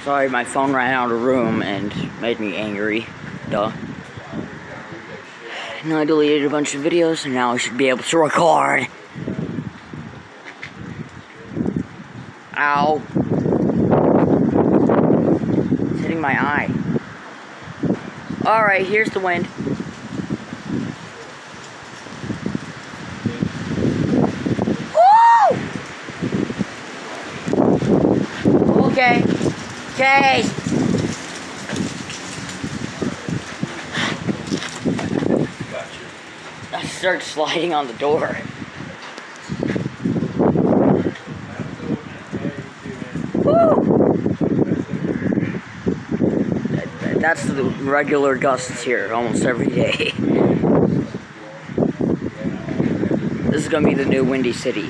Sorry, my phone ran out of room and made me angry. Duh. And I deleted a bunch of videos, and now I should be able to record. Ow. It's hitting my eye. Alright, here's the wind. Woo! Okay. Okay. I start sliding on the door. Woo! That's the regular gusts here almost every day. This is gonna be the new Windy City.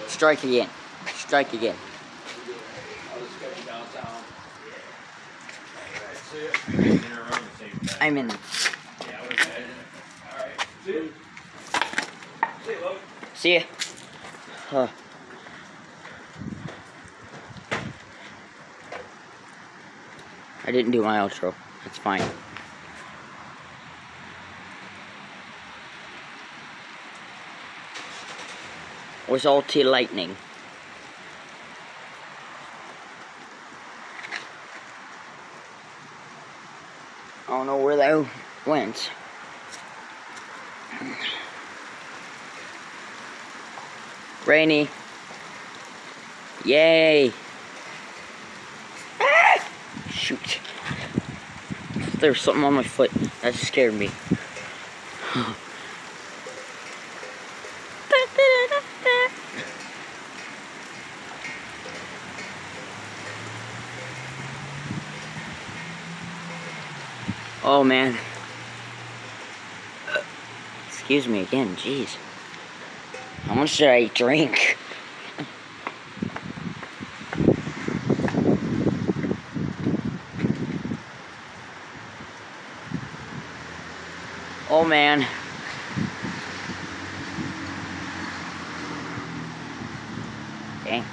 Strike again. Strike again. I'm in. See ya. Huh. I didn't do my outro. That's fine. Where's all Bae Lightning? I don't know where they went. Rainy. Yay. Ah! Shoot. There's something on my foot. That scared me. Oh man. Excuse me again, jeez. How much did I drink? Oh man. Okay.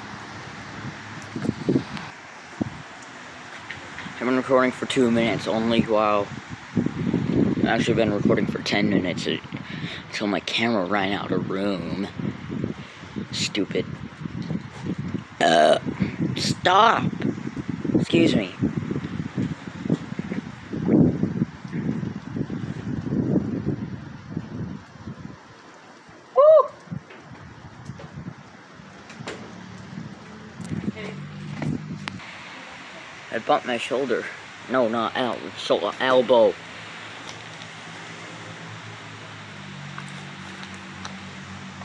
I've been recording for 2 minutes only. Wow. I've actually been recording for 10 minutes until my camera ran out of room. Stupid. Stop! Excuse me. Woo! I bumped my shoulder. No, not elbow.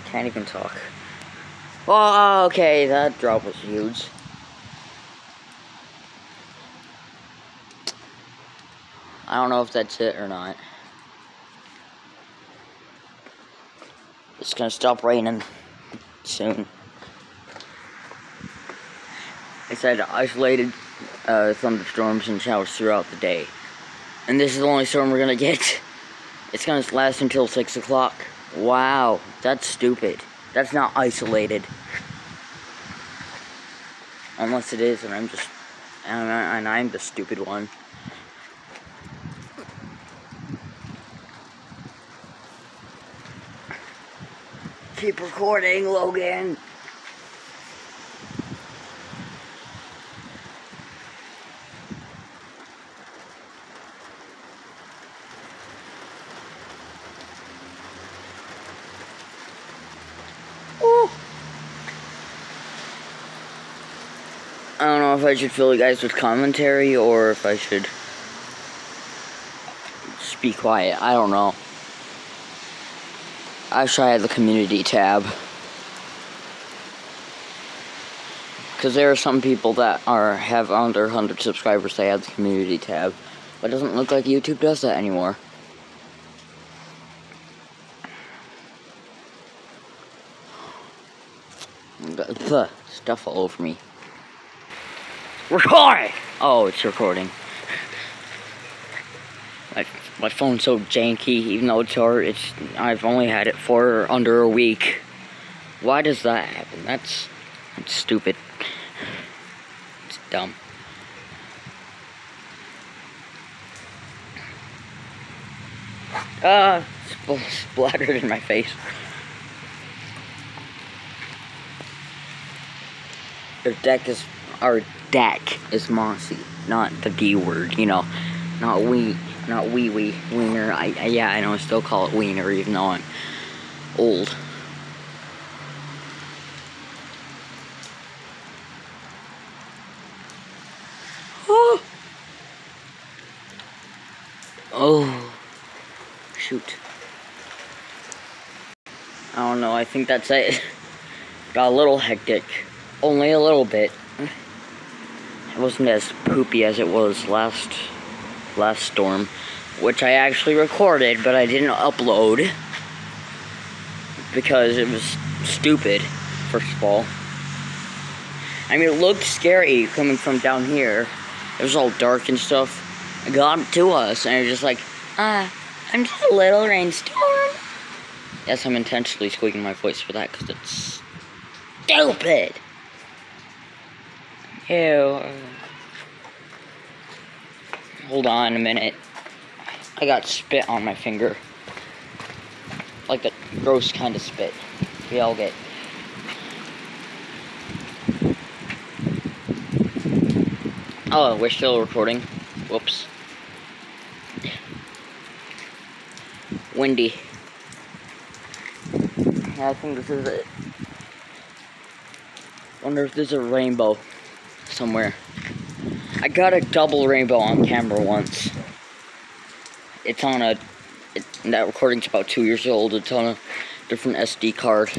Can't even talk. Oh, okay, that drop was huge. I don't know if that's it or not. It's gonna stop raining soon. I said isolated thunderstorms and showers throughout the day. And this is the only storm we're gonna get. It's gonna last until 6 o'clock. Wow, that's stupid. That's not isolated. Unless it is, and I'm the stupid one. Keep recording, Logan. I don't know if I should fill you guys with commentary or if I should just be quiet. I don't know. I try the community tab. Because there are some people that have under 100 subscribers, they have the community tab. But it doesn't look like YouTube does that anymore. Stuff all over me. Record! Oh, it's recording. My phone's so janky, even though it's I've only had it for under a week. Why does that happen? That's stupid. It's dumb. Splattered in my face. Our deck is mossy, not the D word, you know, not wee wiener. Yeah, I know, I still call it wiener even though I'm old. Oh, oh, shoot. I don't know, I think that's it. Got a little hectic. Only a little bit. It wasn't as poopy as it was last storm, which I actually recorded, but I didn't upload because it was stupid, first of all. I mean, it looked scary coming from down here. It was all dark and stuff. It got to us, and it was just like, I'm just a little rainstorm. Yes, I'm intentionally squeaking my voice for that, because it's stupid. Ew. Hold on a minute. I got spit on my finger. Like the gross kind of spit we all get. Oh, we're still recording. Whoops. Windy. Yeah, I think this is it. Wonder if there's a rainbow somewhere. I got a double rainbow on camera once. It's on that recording's about 2 years old. It's on a different SD card.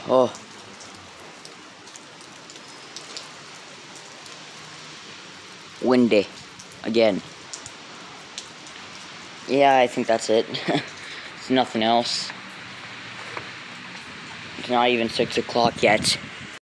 Oh. Windy. Again. Yeah, I think that's it. It's nothing else. It's not even 6 o'clock yet.